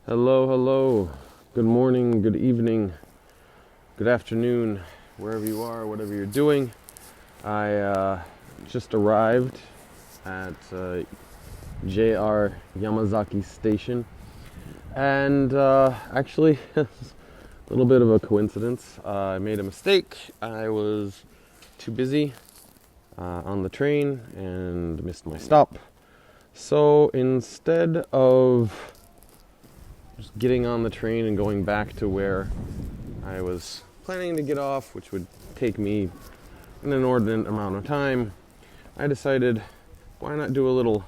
Hello, hello. Good morning, good evening, good afternoon, wherever you are, whatever you're doing. I just arrived at JR Yamazaki Station, and actually, a little bit of a coincidence. I made a mistake. I was too busy on the train and missed my stop. So instead of just getting on the train and going back to where I was planning to get off, which would take me an inordinate amount of time, I decided, why not do a little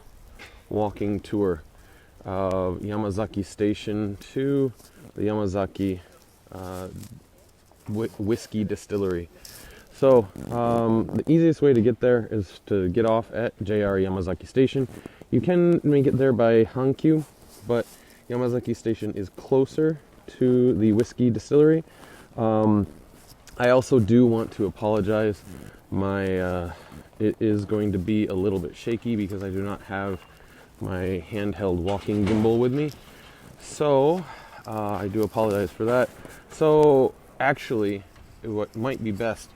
walking tour of Yamazaki Station to the Yamazaki Whisky Distillery. So the easiest way to get there is to get off at JR Yamazaki Station. You can make it there by Hankyu, but Yamazaki Station is closer to the whiskey distillery. I also do want to apologize. It is going to be a little bit shaky because I do not have my handheld walking gimbal with me. So I do apologize for that. So actually, what might be best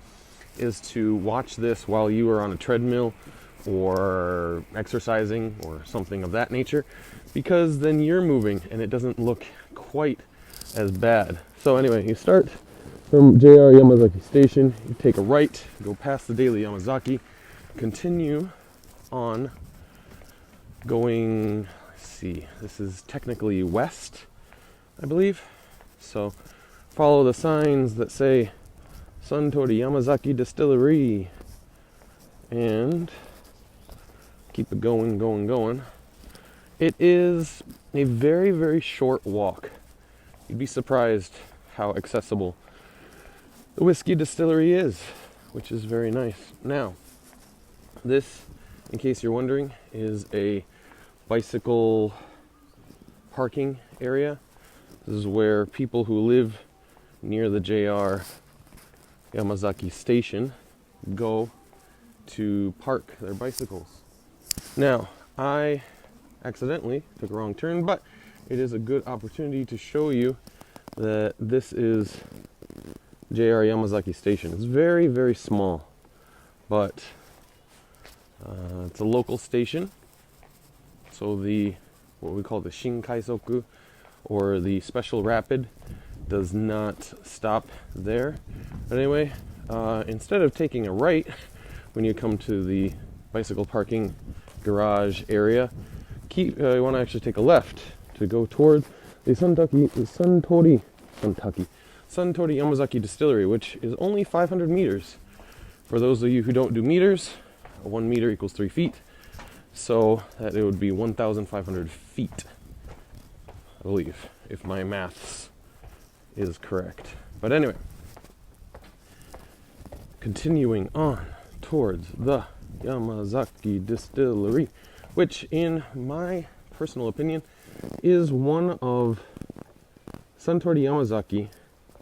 is to watch this while you are on a treadmill or exercising or something of that nature, because then you're moving and it doesn't look quite as bad. So anyway, you start from JR Yamazaki Station, you take a right, go past the Daily Yamazaki, continue on going, let's see, this is technically west, I believe. So follow the signs that say Suntory Yamazaki Distillery and keep it going. It is a very, very short walk. You'd be surprised how accessible the whiskey distillery is, which is very nice. Now, this, in case you're wondering, is a bicycle parking area. This is where people who live near the JR Yamazaki Station go to park their bicycles. Now, I accidentally took a wrong turn, but it is a good opportunity to show you that this is JR Yamazaki Station. It's very, very small, but it's a local station. So what we call the ShinKaisoku, or the Special Rapid, does not stop there. But anyway, instead of taking a right when you come to the bicycle parking garage area, you want to actually take a left to go toward the Suntory Yamazaki Distillery, which is only 500 meters. For those of you who don't do meters, 1 meter equals 3 feet, so that it would be 1,500 feet, I believe, if my maths is correct. But anyway, continuing on towards the Yamazaki Distillery, which in my personal opinion is one of Suntory Yamazaki,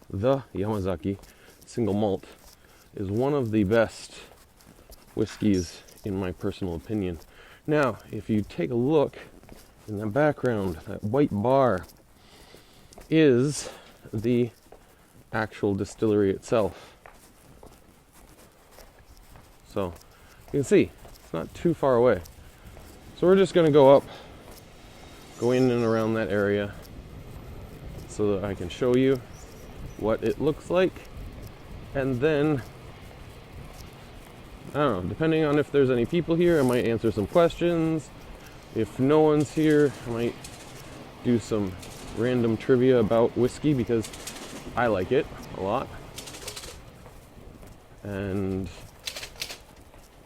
the Yamazaki single malt, is one of the best whiskeys in my personal opinion. Now, if you take a look in the background, that white bar is the actual distillery itself. So you can see it's not too far away. So we're just going to go in and around that area so that I can show you what it looks like. And then, I don't know, depending on if there's any people here, I might answer some questions. If no one's here, I might do some random trivia about whiskey because I like it a lot. And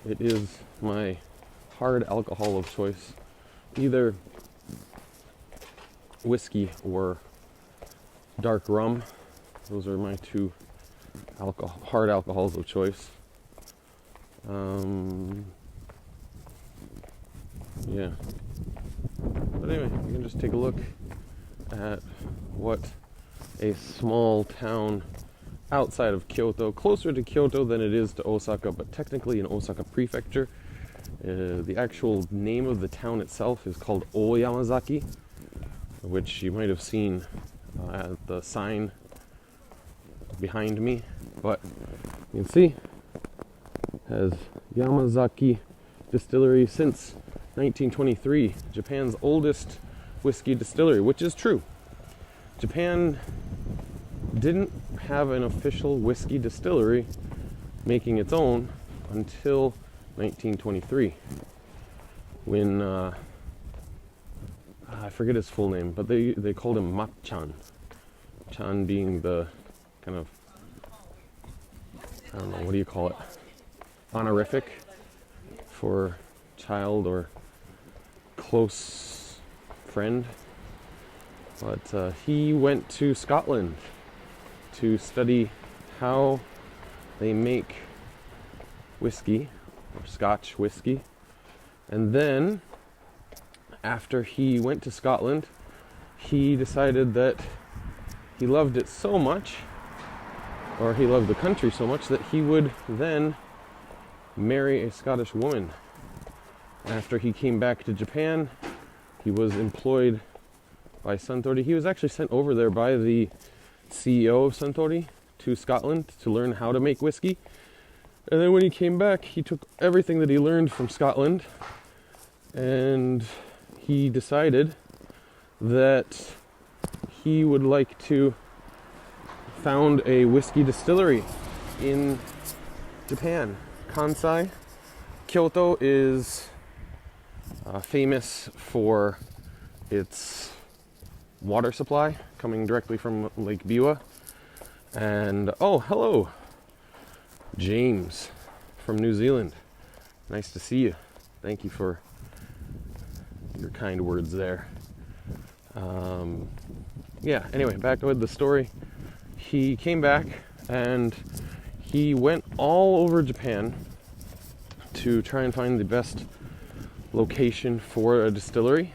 it is my hard alcohol of choice, either whiskey or dark rum. Those are my two hard alcohols of choice. Yeah. But anyway, you can just take a look at what a small town outside of Kyoto, closer to Kyoto than it is to Osaka, but technically in Osaka Prefecture. The actual name of the town itself is called Oyamazaki, which you might have seen at the sign behind me, but you can see has Yamazaki Distillery since 1923, Japan's oldest whiskey distillery, which is true. Japan didn't have an official whiskey distillery making its own until 1923, when I forget his full name, but they called him Mak-chan. Chan being the kind of, I don't know, what do you call it? Honorific for child or close friend. But he went to Scotland to study how they make whiskey, or Scotch whiskey. And then, after he went to Scotland, he decided that he loved it so much, or he loved the country so much, that he would then marry a Scottish woman. After he came back to Japan, he was employed by Suntory. He was actually sent over there by the CEO of Suntory to Scotland to learn how to make whiskey. And then when he came back, he took everything that he learned from Scotland, and he decided that he would like to found a whiskey distillery in Japan. Kansai. Kyoto is famous for its water supply coming directly from Lake Biwa. And oh, hello, James from New Zealand. Nice to see you. Thank you for your kind words there. Yeah, anyway, back with the story. He came back and he went all over Japan to try and find the best location for a distillery,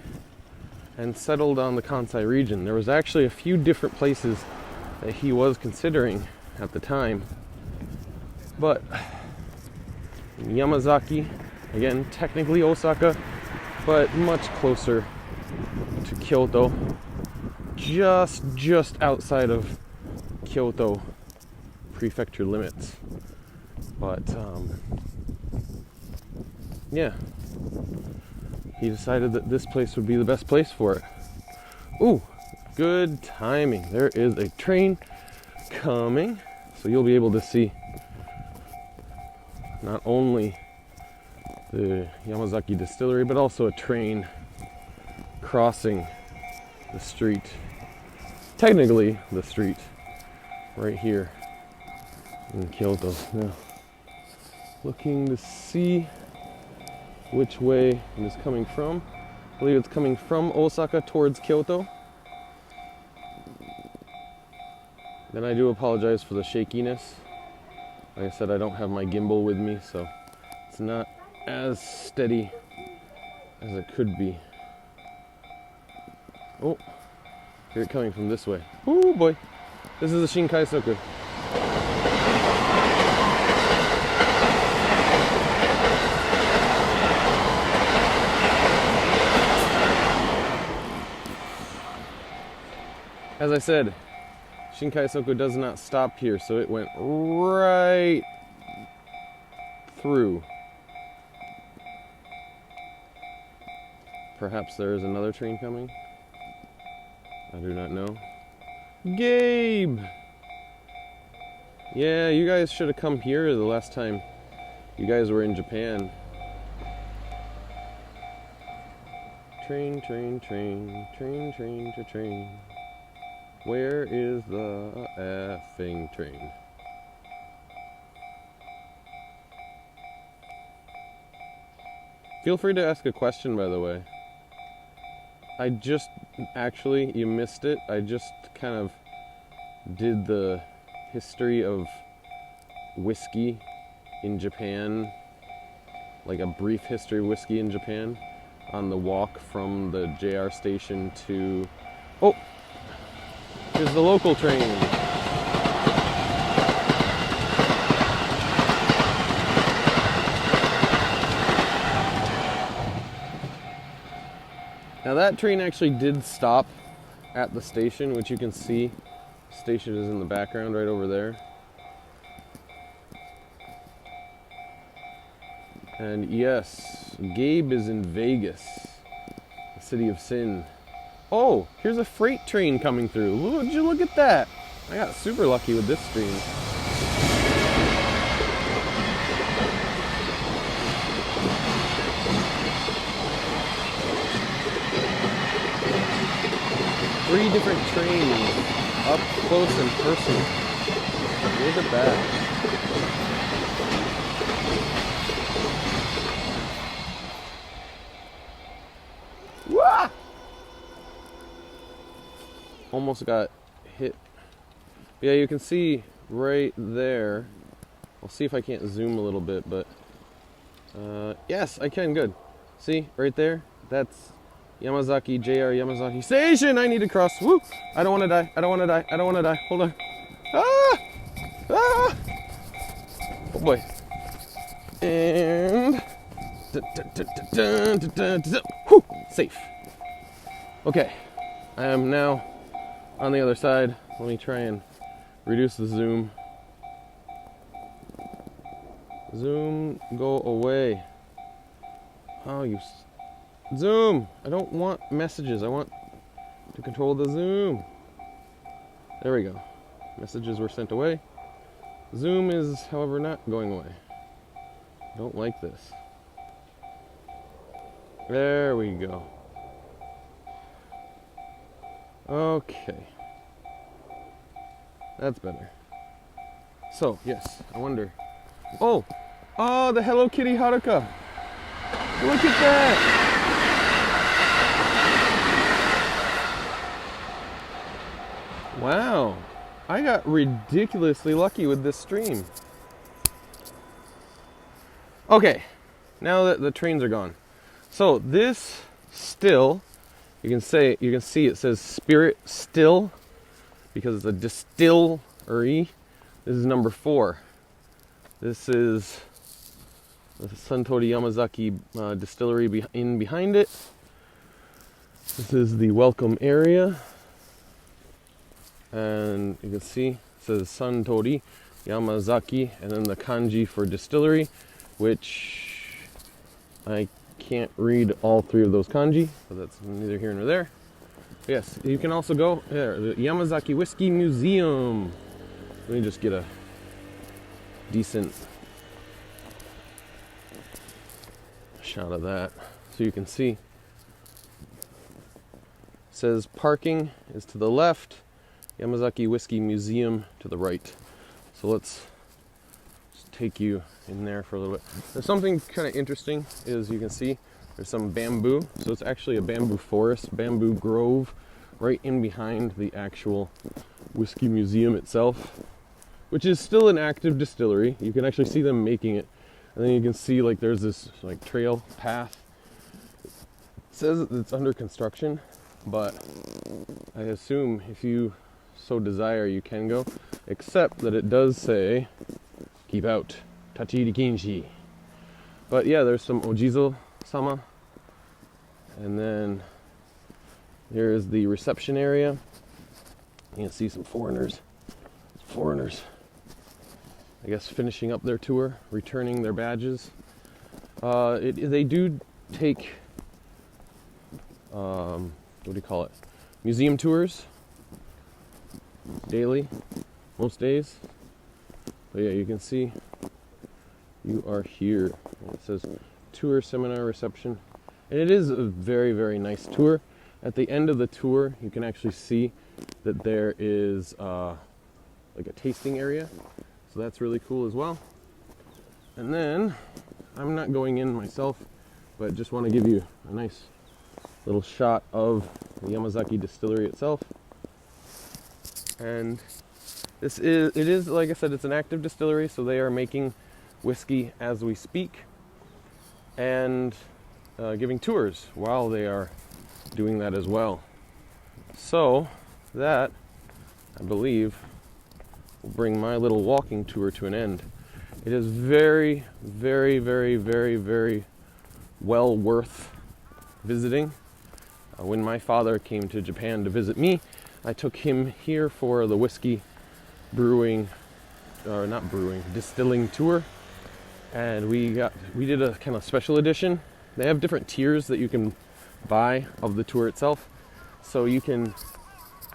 and settled on the Kansai region. There was actually a few different places that he was considering at the time, but Yamazaki, again, technically Osaka, but much closer to Kyoto, just outside of Kyoto prefecture limits. But yeah, he decided that this place would be the best place for it. Ooh, good timing. There is a train coming, so you'll be able to see not only the Yamazaki Distillery, but also a train crossing the street. Technically, the street right here in Kyoto. Now, looking to see which way it is coming from. I believe it's coming from Osaka towards Kyoto. Then I do apologize for the shakiness. Like I said, I don't have my gimbal with me, so it's not as steady as it could be. Oh, hear it coming from this way. Oh boy, this is the ShinKaisoku. As I said, ShinKaisoku does not stop here, so it went right through. Perhaps there is another train coming. I do not know. Gabe! Yeah, you guys should have come here the last time you guys were in Japan. Train, train, train, train, train, train, train. Where is the effing train? Feel free to ask a question, by the way. I just, actually, you missed it. I just kind of did the history of whiskey in Japan, like a brief history of whiskey in Japan, on the walk from the JR station to... Oh! Here's the local train. Now that train actually did stop at the station, which you can see. The station is in the background right over there. And yes, Gabe is in Vegas, the city of sin. Oh, here's a freight train coming through. Would you look at that? I got super lucky with this stream. Three different trains, up close and personal. Look at that. Wah! Almost got hit. Yeah, you can see right there. I'll see if I can't zoom a little bit, but yes, I can. Good. See right there? That's Yamazaki, JR Yamazaki Station. I need to cross. Woo! I don't want to die. I don't want to die. I don't want to die. Hold on. Ah! Ah! Oh boy. And whew! Safe. Okay. I am now on the other side. Let me try and reduce the zoom. Zoom, go away. Oh, you zoom. I don't want messages. I want to control the zoom. There we go. Messages were sent away. Zoom is, however, not going away. I don't like this. There we go. Okay. That's better. So, yes, I wonder. Oh! Oh, the Hello Kitty Haruka! Look at that! Wow! I got ridiculously lucky with this stream. Okay, now that the trains are gone. So this still, you can see it says Spirit Still because it's a distillery. This is number 4. This is the Suntory Yamazaki Distillery behind it. This is the welcome area. And you can see it says Suntory Yamazaki and then the kanji for distillery, which I can't read all 3 of those kanji, but that's neither here nor there. Yes, you can also go there, the Yamazaki Whisky Museum. Let me just get a decent shot of that so you can see. It says parking is to the left, Yamazaki Whisky Museum to the right. So let's just take you in there for a little bit. There's something kind of interesting is you can see there's some bamboo. So it's actually a bamboo forest, bamboo grove right in behind the actual whiskey museum itself, which is still an active distillery. You can actually see them making it. And then you can see like there's this like trail path. It says it's under construction, but I assume if you so desire you can go, except that it does say keep out, tachiri kinshi. But yeah, there's some ojizo sama, and then here's the reception area. You can see some foreigners, I guess finishing up their tour, returning their badges. They do take what do you call it, museum tours daily, most days. But yeah, you can see you are here. It says tour, seminar, reception, and it is a very, very nice tour. At the end of the tour, you can actually see that there is like a tasting area, so that's really cool as well. And then I'm not going in myself, but just want to give you a nice little shot of the Yamazaki Distillery itself. And it is like I said, it's an active distillery, so they are making whiskey as we speak and giving tours while they are doing that as well. So that, I believe, will bring my little walking tour to an end. It is very, very, very, very, very well worth visiting. When my father came to Japan to visit me, I took him here for the whiskey distilling tour, and we did a kind of special edition. They have different tiers that you can buy of the tour itself, so you can,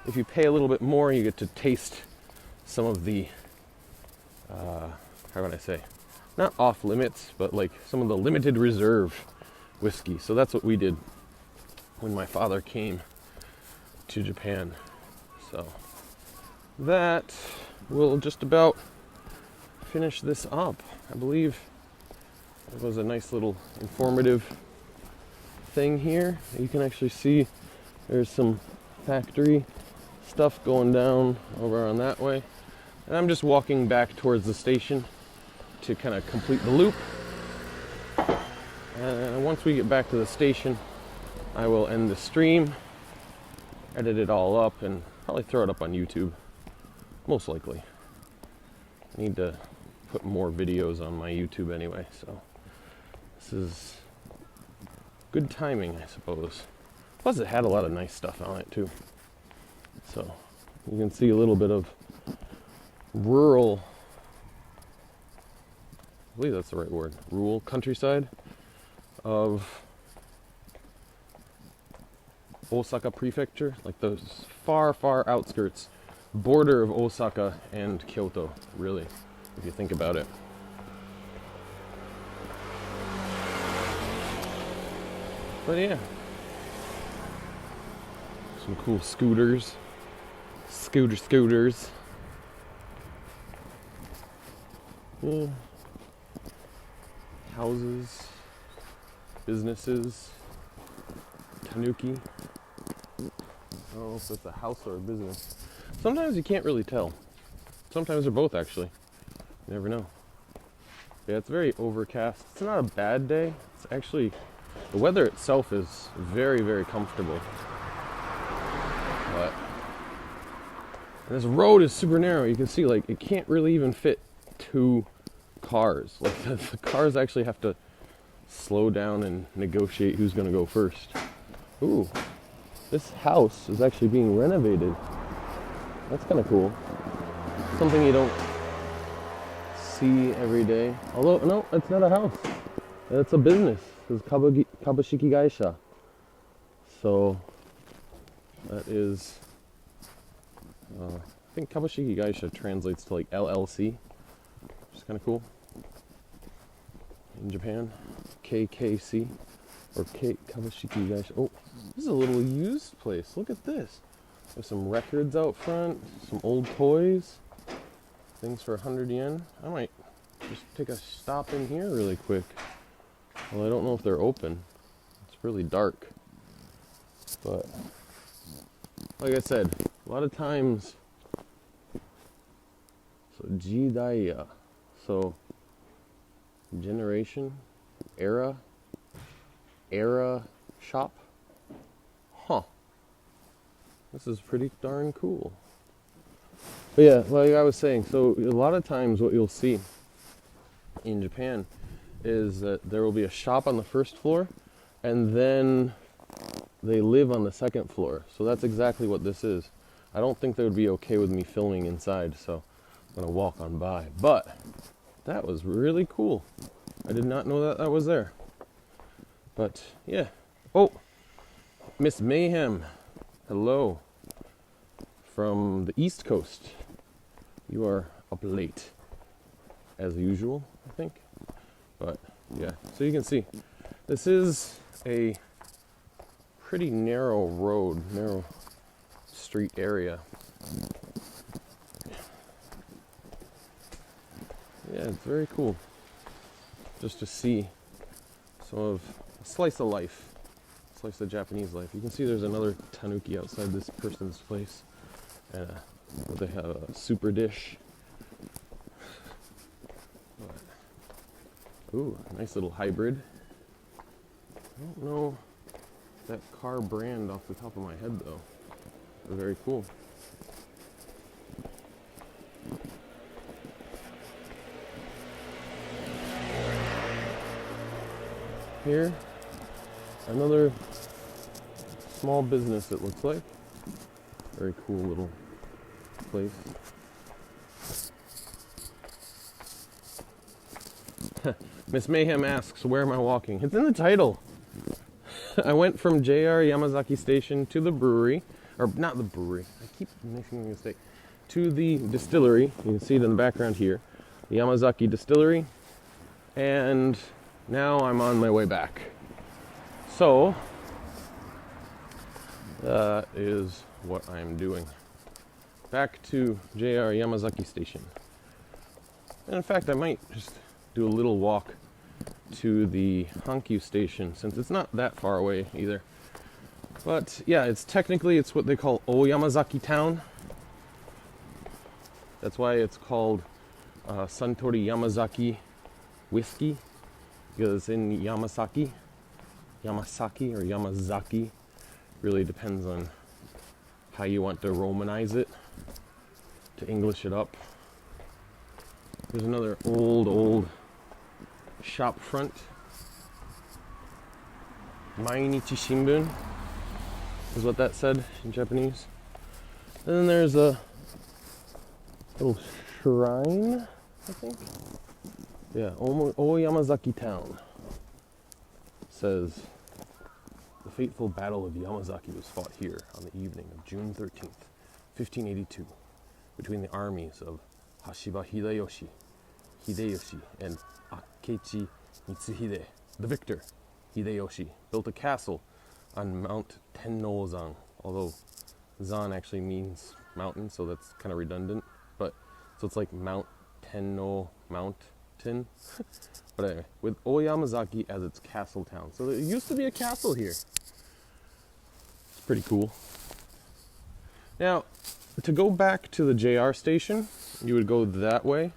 if you pay a little bit more, you get to taste some of the how would I say, not off limits, but like some of the limited reserve whiskey. So that's what we did when my father came to Japan. So that will just about finish this up. I believe it was a nice little informative thing here. You can actually see there's some factory stuff going down over on that way. And I'm just walking back towards the station to kind of complete the loop. And once we get back to the station, I will end the stream, edit it all up, and probably throw it up on YouTube. Most likely. I need to put more videos on my YouTube anyway, so this is good timing, I suppose. Plus it had a lot of nice stuff on it too. So you can see a little bit of rural, I believe that's the right word, rural countryside of Osaka Prefecture, like those far, far outskirts, border of Osaka and Kyoto, really, if you think about it. But yeah, some cool scooters. Yeah. Houses, businesses, tanuki. I don't know if it's a house or a business. Sometimes you can't really tell. Sometimes they're both, actually. You never know. Yeah, it's very overcast. It's not a bad day. It's actually, the weather itself is very, very comfortable. But and this road is super narrow. You can see, like, it can't really even fit 2 cars. Like, the cars actually have to slow down and negotiate who's going to go first. Ooh, this house is actually being renovated. That's kind of cool. Something you don't see every day. Although, no, it's not a house. It's a business. It's Kabushiki Gaisha. So, that is, I think Kabushiki Gaisha translates to like LLC, which is kind of cool. In Japan, KKC, or Kabushiki Gaisha. Oh, this is a little used place. Look at this. There's some records out front, some old toys, things for 100 yen. I might just take a stop in here really quick. Well, I don't know if they're open. It's really dark. But, like I said, a lot of times, so Jidaiya, so generation, era shop. Huh. This is pretty darn cool. But yeah, like I was saying, so a lot of times what you'll see in Japan is that there will be a shop on the first floor and then they live on the second floor. So that's exactly what this is. I don't think they would be okay with me filming inside, so I'm gonna walk on by. But that was really cool. I did not know that was there. But yeah. Oh, Miss Mayhem. Hello. From the East Coast. You are up late, as usual, I think. But yeah, so you can see, this is a pretty narrow road, narrow street area. Yeah, it's very cool just to see some of a slice of life, slice of Japanese life. You can see there's another tanuki outside this person's place. They have a super dish. Ooh, nice little hybrid. I don't know that car brand off the top of my head though. They're very cool. Here, another small business, it looks like. Very cool little place. Miss Mayhem asks, where am I walking? It's in the title. I went from JR Yamazaki Station to the brewery, or not the brewery, I keep making a mistake, to the distillery. You can see it in the background here, the Yamazaki Distillery, and now I'm on my way back. So, that is what I'm doing. Back to JR Yamazaki Station. And in fact, I might just do a little walk to the Hankyu station, since it's not that far away either. But yeah, it's what they call Oyamazaki town. That's why it's called Suntory Yamazaki Whiskey, because it's in Yamasaki or Yamazaki. Really depends on how you want to Romanize it, to English it up. There's another old shop front. Mainichi Shimbun is what that said in Japanese. And then there's a little shrine, I think. Yeah, Oyamazaki town. Says, the fateful battle of Yamazaki was fought here on the evening of June 13th, 1582, between the armies of Hashiba Hideyoshi and Akechi Mitsuhide. The victor, Hideyoshi, built a castle on Mount Tenno-zan, although zan actually means mountain, so that's kind of redundant. But so it's like Mount Tenno Mountain. But anyway, with Oyamazaki as its castle town. So there used to be a castle here. It's pretty cool. Now, to go back to the JR station, you would go that way.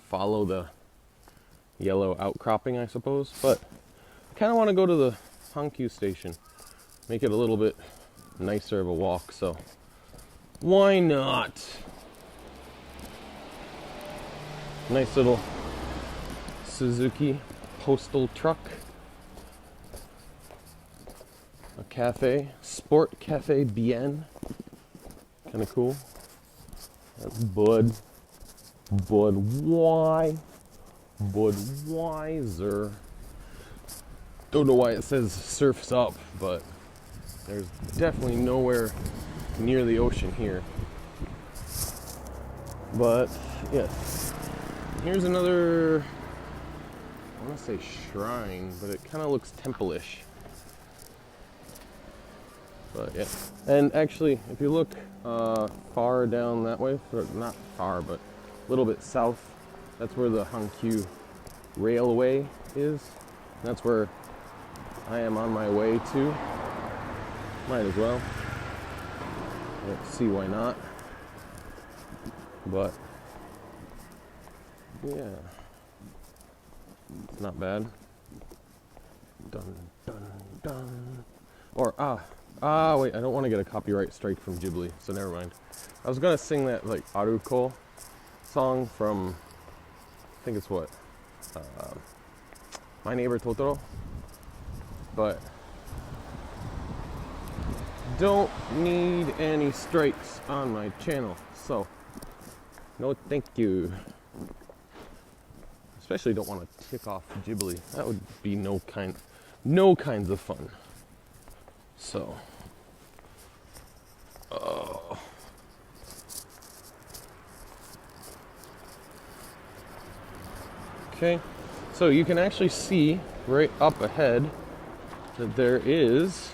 Follow the yellow outcropping, I suppose. But I kind of want to go to the Hankyu station. Make it a little bit nicer of a walk, so why not? Nice little Suzuki postal truck. A cafe, Sport Cafe Bien. Kind of cool. That's Budweiser. Don't know why it says Surf's Up, but there's definitely nowhere near the ocean here. But yes, here's another, I want to say shrine, but it kind of looks temple-ish. But yeah, and actually, if you look far down that way, not far, but a little bit south, that's where the Hankyu Railway is. That's where I am on my way to. Might as well. Let's see why not. But yeah, it's not bad. Dun dun dun. Or wait, I don't want to get a copyright strike from Ghibli, so never mind. I was gonna sing that like Aruko song from, I think it's what, My Neighbor Totoro, but don't need any strikes on my channel, so no thank you. Especially don't want to tick off Ghibli. That would be no kinds of fun. So, okay, so you can actually see right up ahead that there is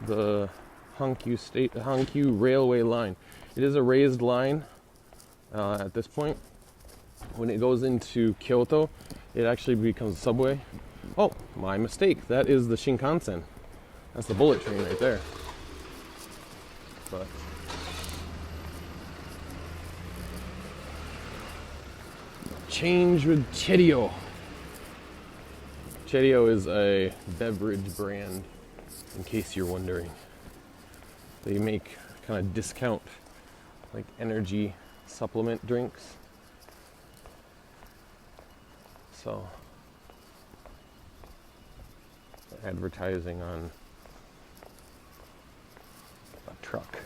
the Hankyu Railway line. It is a raised line at this point. When it goes into Kyoto, it actually becomes a subway. Oh, my mistake. That is the Shinkansen. That's the bullet train right there. But change with Cheerio. Cheerio is a beverage brand, in case you're wondering. They make kind of discount, like energy supplement drinks. So, advertising on a truck.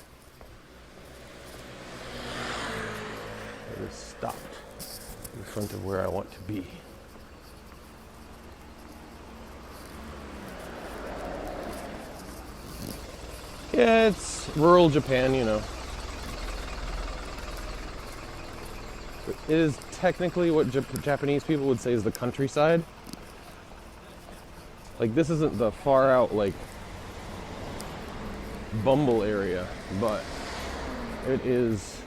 It is stopped in front of where I want to be. Yeah, it's rural Japan, you know. It is technically what Japanese people would say is the countryside. Like, this isn't the far out, like, Bumble area, but it is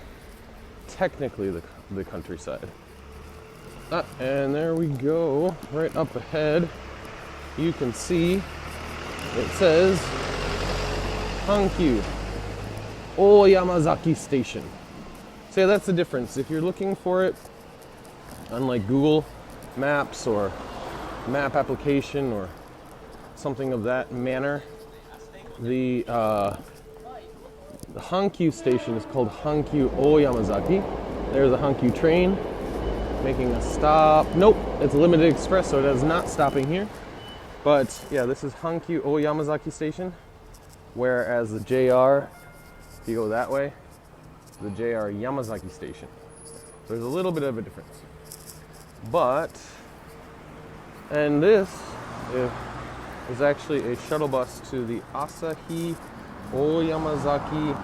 technically the countryside. And there we go. Right up ahead, you can see it says Hankyu Oyamazaki Station. So yeah, that's the difference. If you're looking for it on like Google Maps or map application or something of that manner, the Hankyu station is called Hankyu Oyamazaki. There's a Hankyu train making a stop. Nope, it's a limited express, so it is not stopping here. But yeah, this is Hankyu Oyamazaki Station, whereas the JR, if you go that way, the JR Yamazaki Station. So there's a little bit of a difference. But, and this is actually a shuttle bus to the Asahi Oyamazaki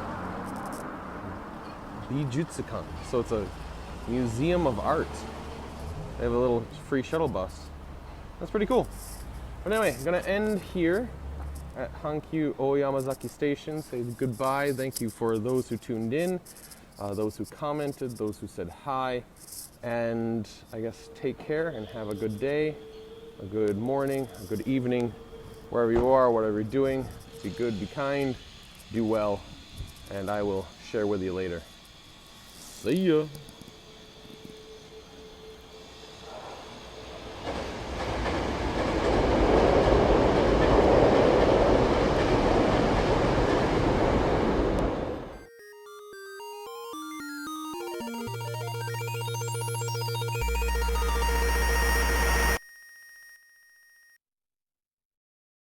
Bijutsukan. So it's a museum of art. They have a little free shuttle bus. That's pretty cool. But anyway, I'm gonna end here at Hankyu Oyamazaki Station. Say goodbye. Thank you for those who tuned in, those who commented, those who said hi. And I guess take care and have a good day, a good morning, a good evening, wherever you are, whatever you're doing. Be good, be kind, do well, and I will share with you later. See ya.